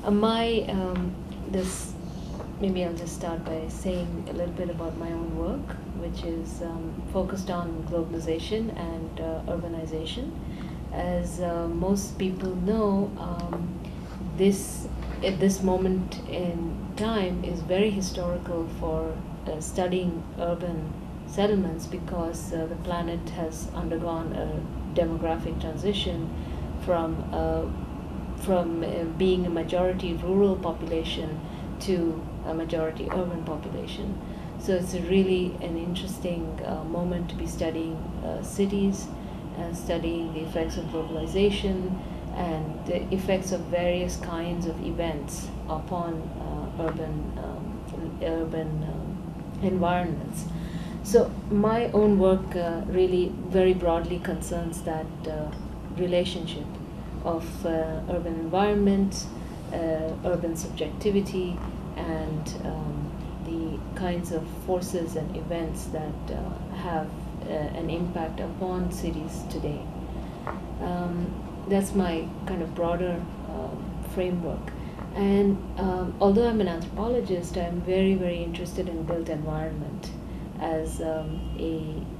My this maybe I'll just start by saying a little bit about my own work, which is focused on globalization and urbanization. As most people know, this at this moment in time is very historical for studying urban settlements because the planet has undergone a demographic transition from being a majority rural population to a majority urban population. So it's really an interesting moment to be studying cities, studying the effects of globalization and the effects of various kinds of events upon urban environments. So my own work really very broadly concerns that relationship of urban environment, urban subjectivity, and the kinds of forces and events that have an impact upon cities today. That's my kind of broader framework. And although I'm an anthropologist, I'm very, very interested in built environment as a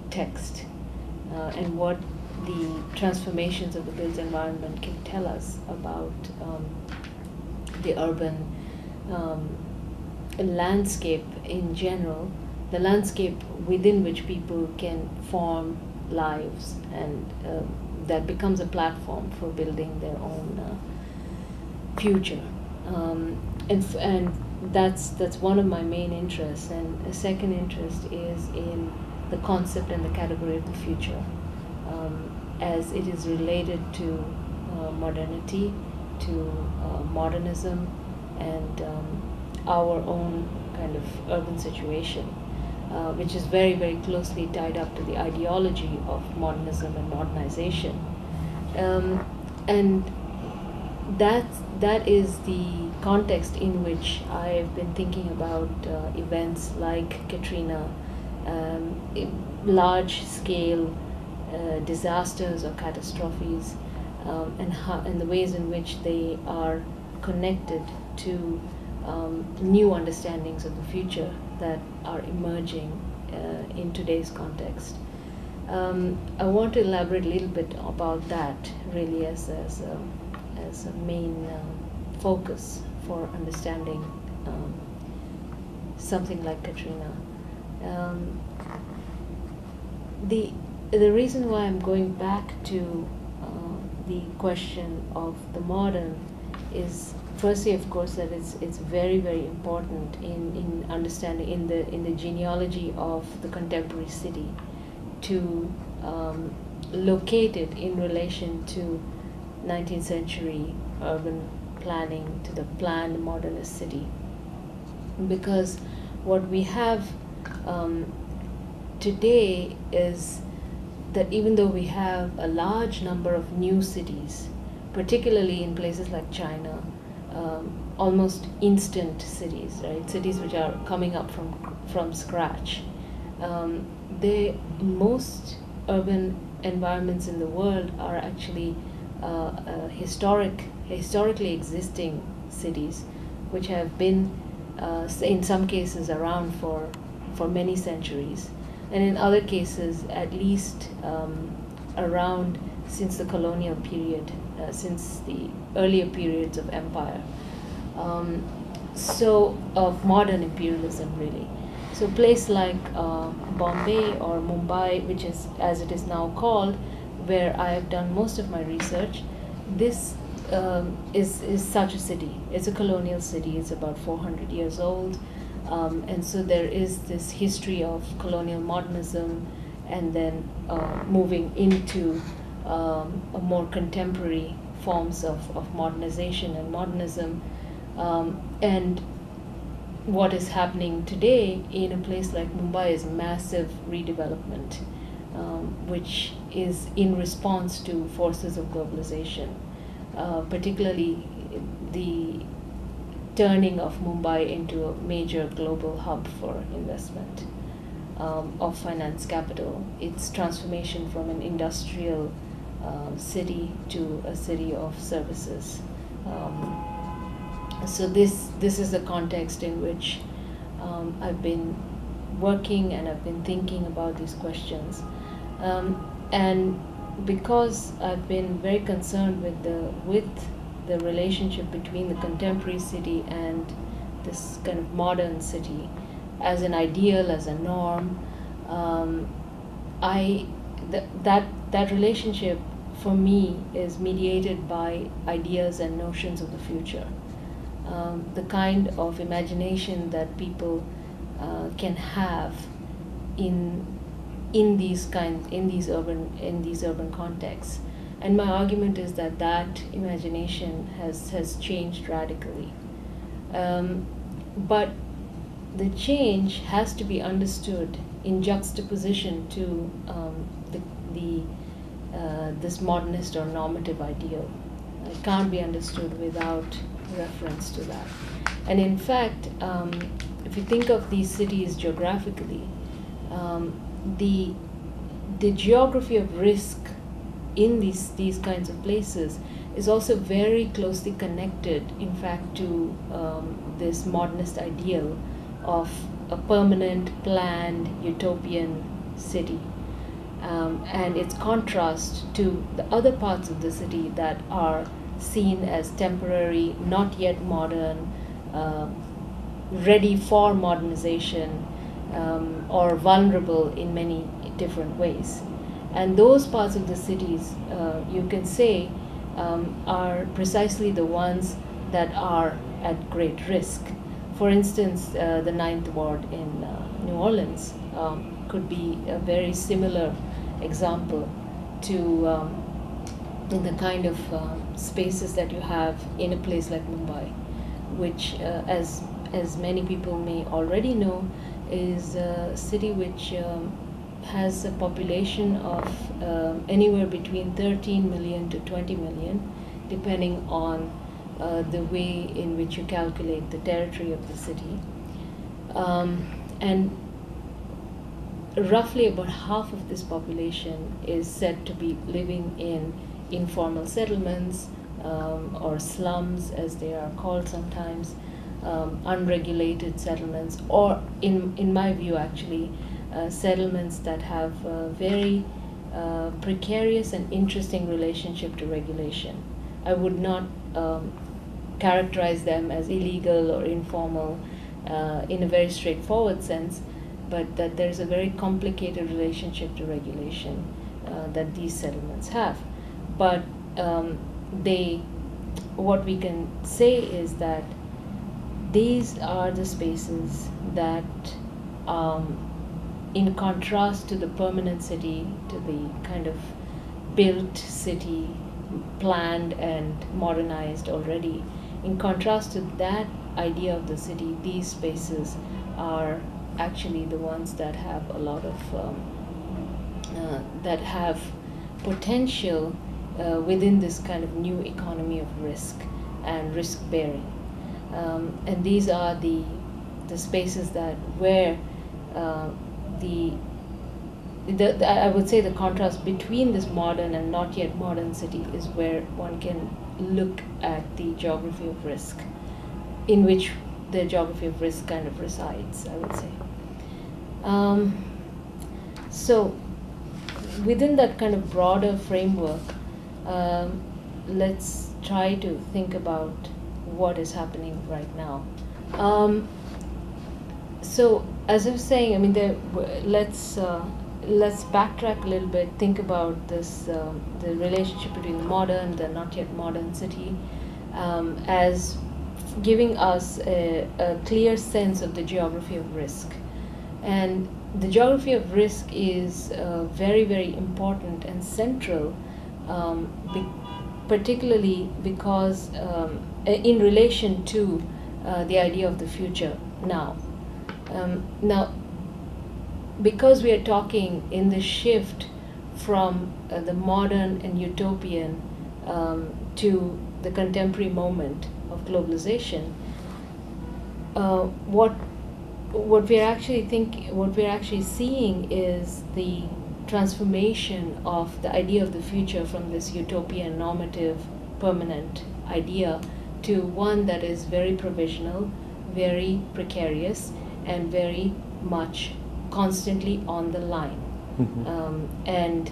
text and what the transformations of the built environment can tell us about the urban landscape in general, the landscape within which people can form lives, and that becomes a platform for building their own future. And that's one of my main interests. And a second interest is in the concept and the category of the future, as it is related to modernity, to modernism, and our own kind of urban situation, which is very, very closely tied up to the ideology of modernism and modernization. And that is the context in which I've been thinking about events like Katrina, large-scale disasters or catastrophes, and the ways in which they are connected to new understandings of the future that are emerging in today's context. I want to elaborate a little bit about that, really, as a main focus for understanding something like Katrina. The reason why I'm going back to the question of the modern is, firstly, of course, that it's very, very important in understanding in the genealogy of the contemporary city to locate it in relation to 19th century urban planning, to the planned modernist city, because what we have today is that even though we have a large number of new cities, particularly in places like China, almost instant cities, right? Cities which are coming up from scratch. Most urban environments in the world are actually historically existing cities, which have been, in some cases, around for many centuries, and in other cases, at least around since the colonial period, since the earlier periods of empire. So of modern imperialism, really. So a place like Bombay or Mumbai, which is as it is now called, where I have done most of my research, this is such a city. It's a colonial city. It's about 400 years old. And so there is this history of colonial modernism, and then moving into a more contemporary forms of modernization and modernism. And what is happening today in a place like Mumbai is massive redevelopment, which is in response to forces of globalization, particularly the turning of Mumbai into a major global hub for investment of finance capital, its transformation from an industrial city to a city of services, So this is the context in which I've been working and I've been thinking about these questions. And because I've been very concerned with the relationship between the contemporary city and this kind of modern city as an ideal, as a norm, that relationship for me is mediated by ideas and notions of the future. The kind of imagination that people can have in these urban contexts. And my argument is that imagination has changed radically. But the change has to be understood in juxtaposition to this modernist or normative ideal. It can't be understood without reference to that. And in fact, if you think of these cities geographically, the geography of risk in these kinds of places is also very closely connected, in fact, to this modernist ideal of a permanent, planned, utopian city. And its contrast to the other parts of the city that are seen as temporary, not yet modern, ready for modernization, or vulnerable in many different ways. And those parts of the cities, you can say, are precisely the ones that are at great risk. For instance, the Ninth Ward in New Orleans could be a very similar example to the kind of spaces that you have in a place like Mumbai, which, as many people may already know, is a city which has a population of anywhere between 13 million to 20 million, depending on the way in which you calculate the territory of the city. And roughly about half of this population is said to be living in informal settlements, or slums as they are called sometimes, unregulated settlements, or in my view actually, settlements that have a very precarious and interesting relationship to regulation. I would not characterize them as illegal or informal in a very straightforward sense, but that there's a very complicated relationship to regulation that these settlements have. But what we can say is that these are the spaces that, in contrast to the permanent city, to the kind of built city, planned and modernized already, in contrast to that idea of the city, these spaces are actually the ones that have a lot of that have potential within this kind of new economy of risk and risk bearing, and these are the spaces that where I would say the contrast between this modern and not yet modern city is where one can look at the geography of risk, in which the geography of risk kind of resides, I would say. So within that kind of broader framework, let's try to think about what is happening right now. So as I was saying, I mean, let's backtrack a little bit, think about this, the relationship between the modern, the not yet modern city, as giving us a clear sense of the geography of risk. And the geography of risk is very, very important and central, particularly because in relation to the idea of the future now. Now, because we are talking in the shift from the modern and utopian to the contemporary moment of globalization, what we're actually seeing is the transformation of the idea of the future from this utopian normative permanent idea to one that is very provisional, very precarious, and very much constantly on the line. And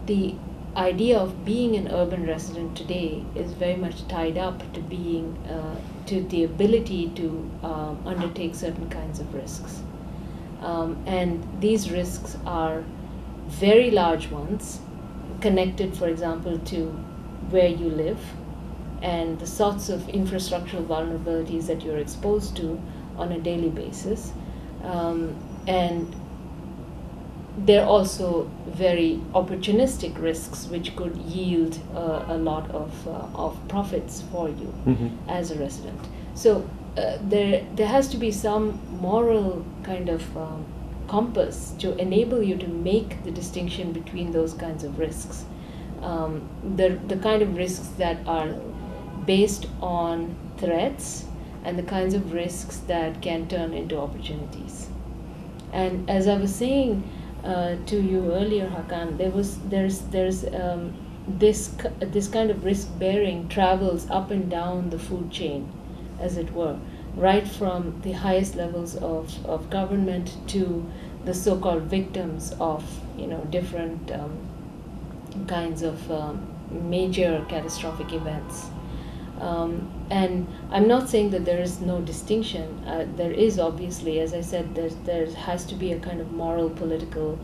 the idea of being an urban resident today is very much tied up to being to the ability to undertake certain kinds of risks. And these risks are very large ones, connected, for example, to where you live and the sorts of infrastructural vulnerabilities that you're exposed to on a daily basis. And they're also very opportunistic risks which could yield a lot of profits for you as a resident. So there has to be some moral kind of compass to enable you to make the distinction between those kinds of risks. The kind of risks that are based on threats and the kinds of risks that can turn into opportunities. And as I was saying to you earlier, Hakan, there's this kind of risk bearing travels up and down the food chain, as it were, right from the highest levels of government to the so-called victims of different kinds of major catastrophic events. And I'm not saying that there is no distinction. There is, obviously, as I said, there has to be a kind of moral, political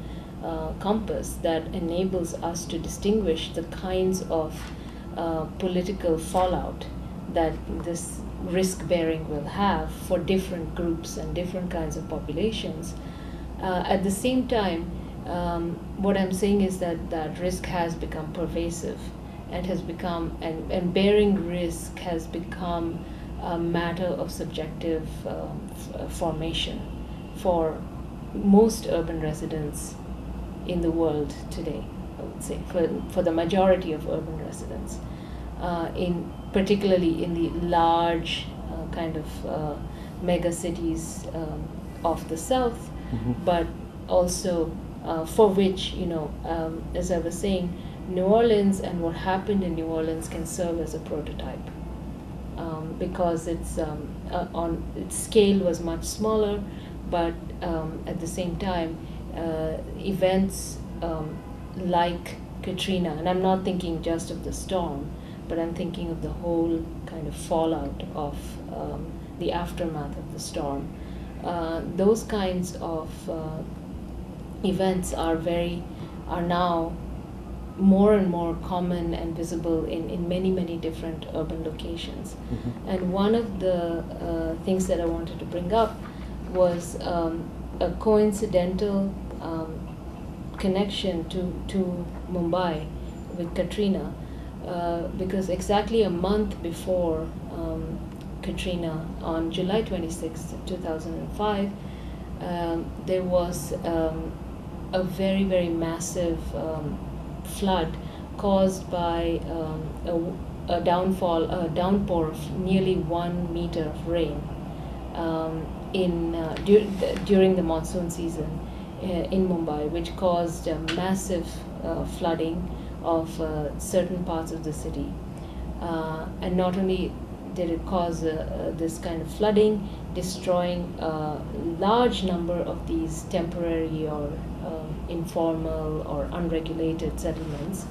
compass that enables us to distinguish the kinds of political fallout that this risk-bearing will have for different groups and different kinds of populations. At the same time, what I'm saying is that risk has become pervasive and has become, and bearing risk has become a matter of subjective formation for most urban residents in the world today, I would say, for the majority of urban residents, particularly in the large kind of mega cities of the South, but also for which, as I was saying, New Orleans and what happened in New Orleans can serve as a prototype, because its scale was much smaller, but at the same time, events like Katrina, and I'm not thinking just of the storm, but I'm thinking of the whole kind of fallout of the aftermath of the storm. Those kinds of events are now more and more common and visible in many, many different urban locations. And one of the things that I wanted to bring up was a coincidental connection to Mumbai with Katrina, because exactly a month before Katrina, on July 26, 2005, there was a very, very massive flood caused by a downpour of nearly 1 meter of rain during the monsoon season in Mumbai, which caused massive flooding of certain parts of the city. And not only did it cause this kind of flooding, destroying a large number of these temporary or informal or unregulated settlements,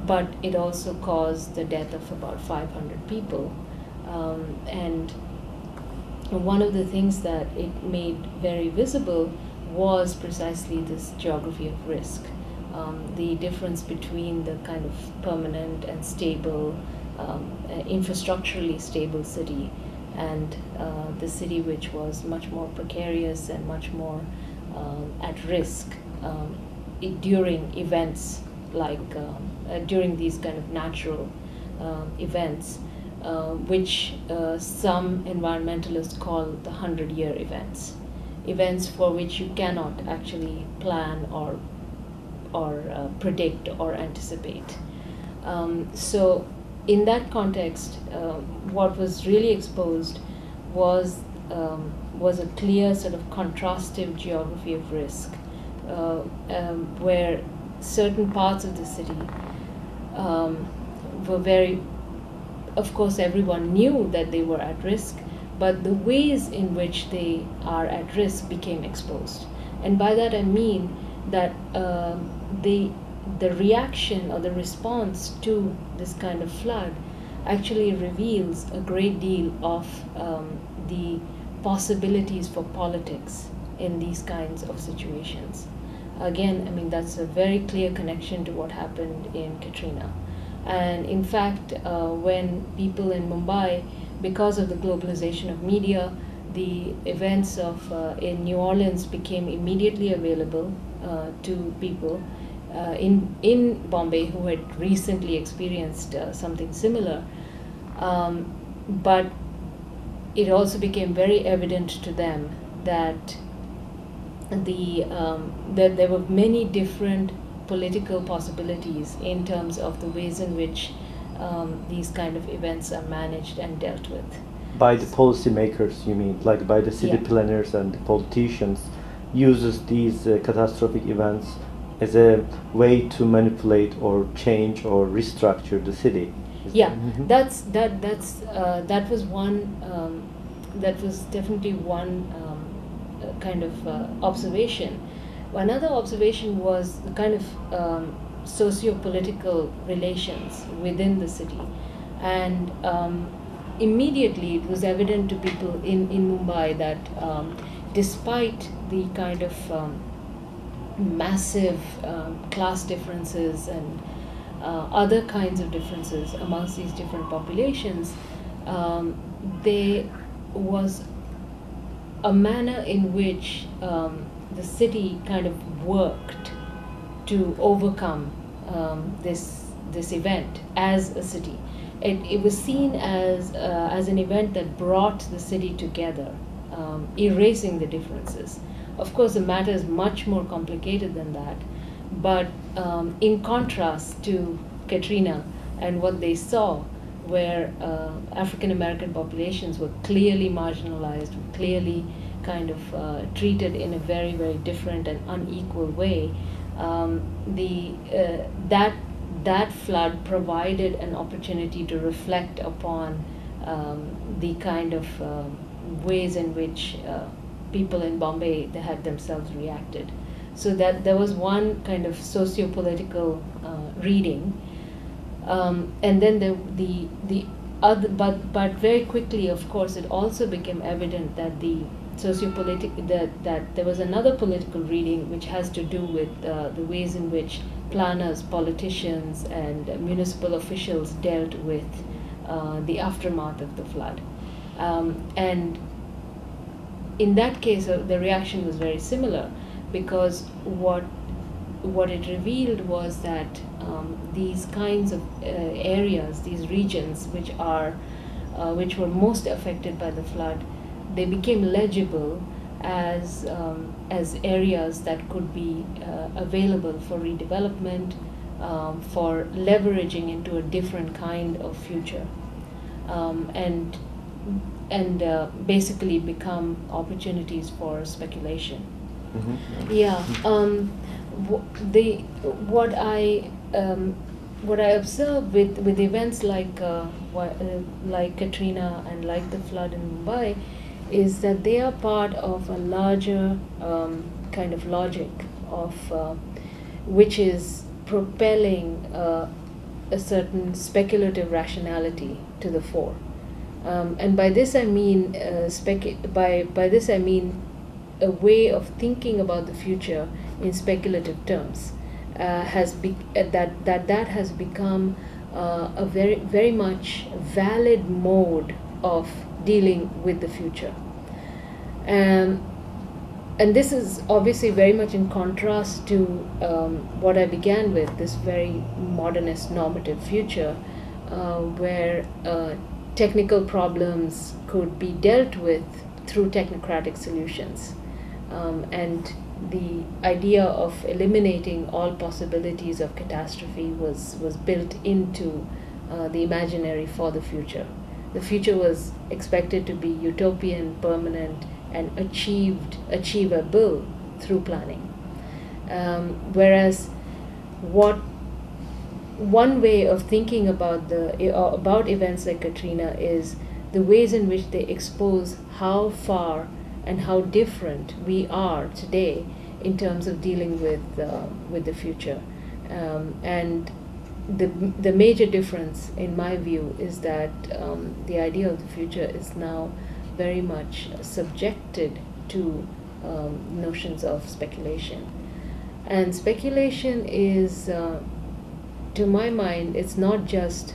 but it also caused the death of about 500 people. And one of the things that it made very visible was precisely this geography of risk, the difference between the kind of permanent and stable, infrastructurally stable city and the city which was much more precarious and much more at risk during events like during these kind of natural events, which some environmentalists call the 100-year events for which you cannot actually plan or predict or anticipate. So in that context, what was really exposed was a clear sort of contrastive geography of risk, where certain parts of the city were very of course, everyone knew that they were at risk, but the ways in which they are at risk became exposed. And by that I mean that the reaction or the response to this kind of flood actually reveals a great deal of the possibilities for politics in these kinds of situations. Again, I mean, that's a very clear connection to what happened in Katrina. And in fact, when people in Mumbai, because of the globalization of media, the events of in New Orleans became immediately available to people in Bombay who had recently experienced something similar. But it also became very evident to them that that there were many different political possibilities in terms of the ways in which these kind of events are managed and dealt with. By the policymakers, you mean, like by the city Yeah. planners and the politicians, uses these catastrophic events as a way to manipulate or change or restructure the city. Yeah, Mhm. that was one. That was definitely one kind of observation. Another observation was the kind of socio-political relations within the city, and immediately it was evident to people in Mumbai that despite the kind of massive class differences and other kinds of differences amongst these different populations, there was a manner in which the city kind of worked to overcome this event as a city. It was seen as an event that brought the city together, erasing the differences. Of course, the matter is much more complicated than that, but in contrast to Katrina and what they saw, where African American populations were clearly marginalized, clearly kind of treated in a very, very different and unequal way, that flood provided an opportunity to reflect upon the kind of ways in which people in Bombay they had themselves reacted. So that there was one kind of socio-political reading, and then the other, but very quickly, of course, it also became evident that the that there was another political reading which has to do with the ways in which planners, politicians, and municipal officials dealt with the aftermath of the flood, and in that case, the reaction was very similar, because what it revealed was that these kinds of areas, these regions which were most affected by the flood, they became legible as areas that could be available for redevelopment, for leveraging into a different kind of future, and basically become opportunities for speculation. Mhm. Yeah. What I observe with events like Katrina and like the flood in Mumbai is that they are part of a larger kind of logic of which is propelling a certain speculative rationality to the fore. And by this I mean by this I mean a way of thinking about the future in speculative terms that has become a very much valid mode of dealing with the future. And this is obviously very much in contrast to what I began with, this very modernist normative future, where technical problems could be dealt with through technocratic solutions. And the idea of eliminating all possibilities of catastrophe was built into the imaginary for the future. The future was expected to be utopian, permanent, and achievable through planning. Whereas what one way of thinking about about events like Katrina is the ways in which they expose how far and how different we are today in terms of dealing with the future. And the major difference, in my view, is that the idea of the future is now very much subjected to notions of speculation. And speculation is, to my mind, it's not just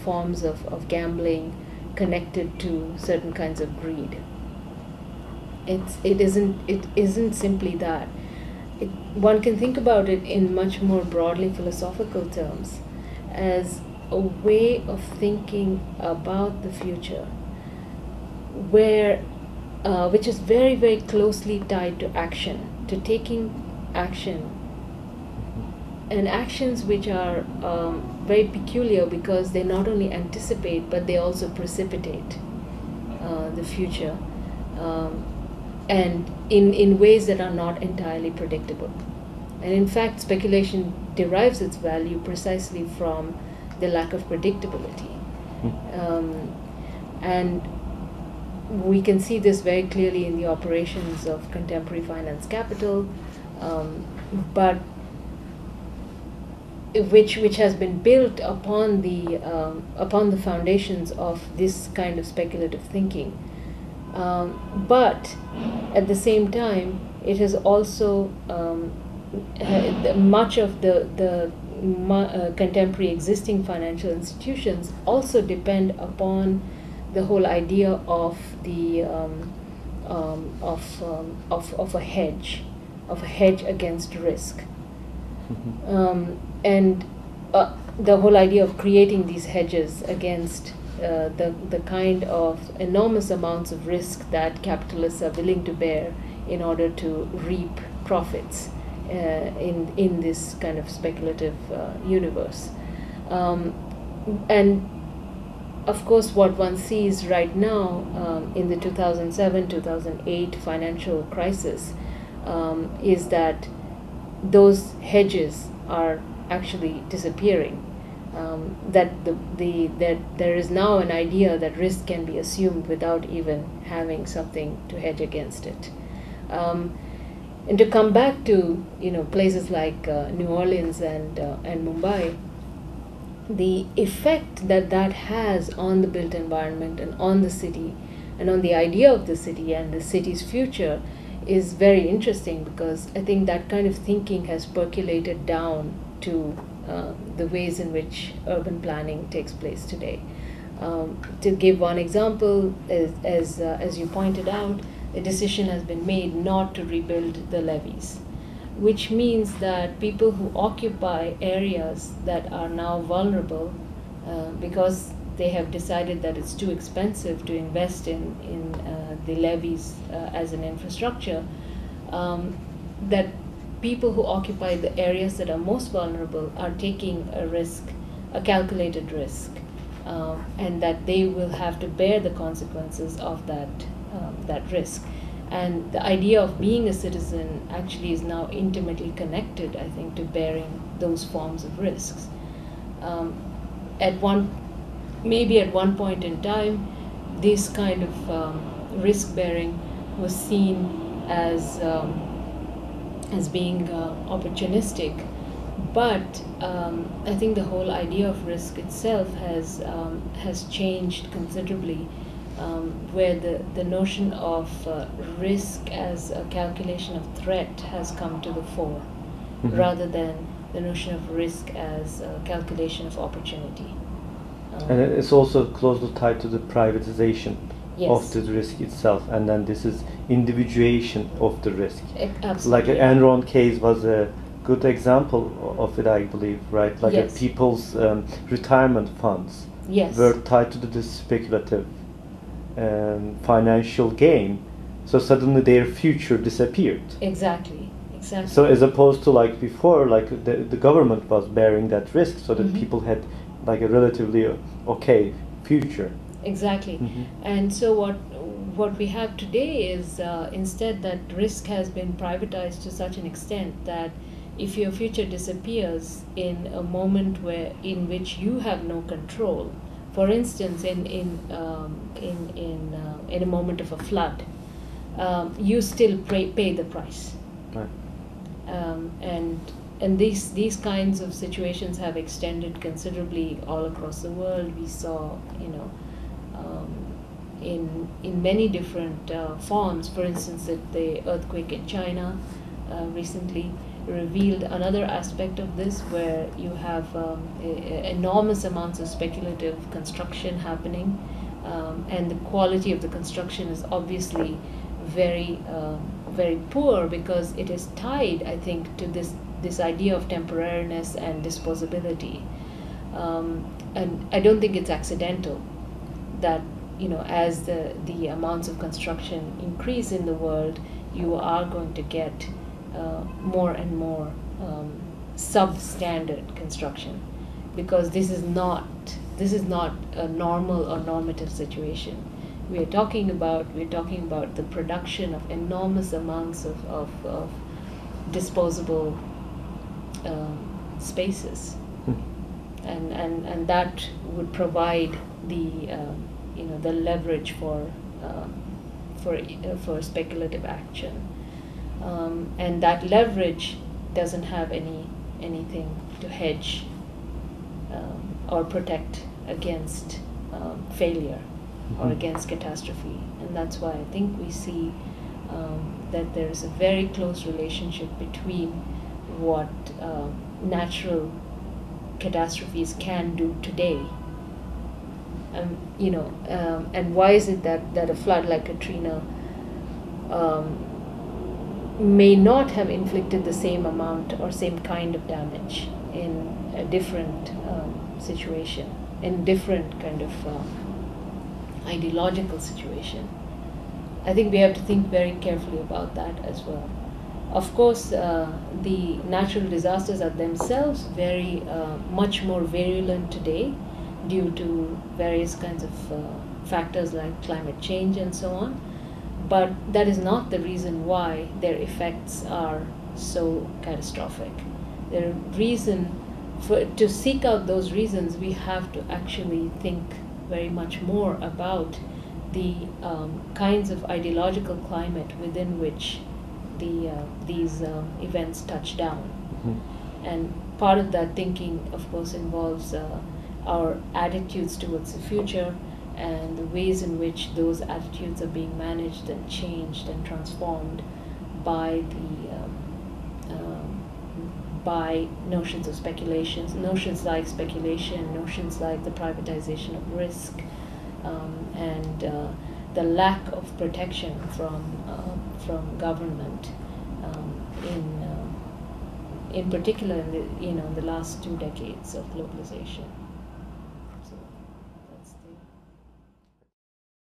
forms of gambling connected to certain kinds of greed. It isn't simply that. One can think about it in much more broadly philosophical terms as a way of thinking about the future, which is very, very closely tied to action, to taking action, and actions which are very peculiar because they not only anticipate but they also precipitate the future, and in ways that are not entirely predictable. And in fact, speculation derives its value precisely from the lack of predictability. And we can see this very clearly in the operations of contemporary finance capital, but which has been built upon the foundations of this kind of speculative thinking. But at the same time, it has also much of the contemporary existing financial institutions also depend upon the whole idea of of a hedge against risk, and the whole idea of creating these hedges against the kind of enormous amounts of risk that capitalists are willing to bear in order to reap profits in this kind of speculative universe. And of course, what one sees right now in the 2007-2008 financial crisis is that those hedges are actually disappearing. That there is now an idea that risk can be assumed without even having something to hedge against it. And to come back to places like New Orleans and Mumbai, the effect that has on the built environment and on the city and on the idea of the city and the city's future is very interesting, because I think that kind of thinking has percolated down to the ways in which urban planning takes place today. To give one example, as you pointed out, a decision has been made not to rebuild the levees, which means that people who occupy areas that are now vulnerable because they have decided that it's too expensive to invest in the levees as an infrastructure, that people who occupy the areas that are most vulnerable are taking a risk, a calculated risk, and that they will have to bear the consequences of that risk. And the idea of being a citizen actually is now intimately connected, I think, to bearing those forms of risks. Maybe at one point in time, this kind of risk bearing was seen as being opportunistic, but I think the whole idea of risk itself has changed considerably, where the notion of risk as a calculation of threat has come to the fore, rather than the notion of risk as a calculation of opportunity. And it's also closely tied to the privatization Yes. of the risk itself, and then this is individuation of the risk. Absolutely. Like the Enron case was a good example of it, I believe, right? Like Yes. people's retirement funds Yes. were tied to this speculative financial gain, so suddenly their future disappeared. Exactly. So as opposed to like before, like the government was bearing that risk, so that people had like a relatively okay future. Exactly. And so what we have today is instead that risk has been privatized to such an extent that if your future disappears in a moment in which you have no control, for instance, in a moment of a flood, you still pay the price. Right. And these kinds of situations have extended considerably all across the world. We saw, in many different forms. For instance, the earthquake in China recently revealed another aspect of this, where you have enormous amounts of speculative construction happening, and the quality of the construction is obviously very very poor, because it is tied, I think, to this idea of temporariness and disposability. And I don't think it's accidental that, as the amounts of construction increase in the world, you are going to get more and more substandard construction, because this is not a normal or normative situation. We're talking about the production of enormous amounts of disposable spaces, and that would provide the leverage for speculative action, and that leverage doesn't have anything to hedge or protect against failure or against catastrophe. And that's why I think we see that there is a very close relationship between what natural catastrophes can do today. And why is it that a flood like Katrina may not have inflicted the same amount or same kind of damage in a different situation, in different kind of ideological situation? I think we have to think very carefully about that as well. Of course, the natural disasters are themselves very much more virulent today due to various kinds of factors like climate change and so on. But that is not the reason why their effects are so catastrophic. The reason to seek out those reasons, we have to actually think very much more about the kinds of ideological climate within which these events touch down. Mm-hmm. And part of that thinking, of course, involves our attitudes towards the future and the ways in which those attitudes are being managed and changed and transformed by by notions of speculations, notions like speculation, notions like the privatization of risk, and the lack of protection from government, in particular in the last 2 decades of globalization.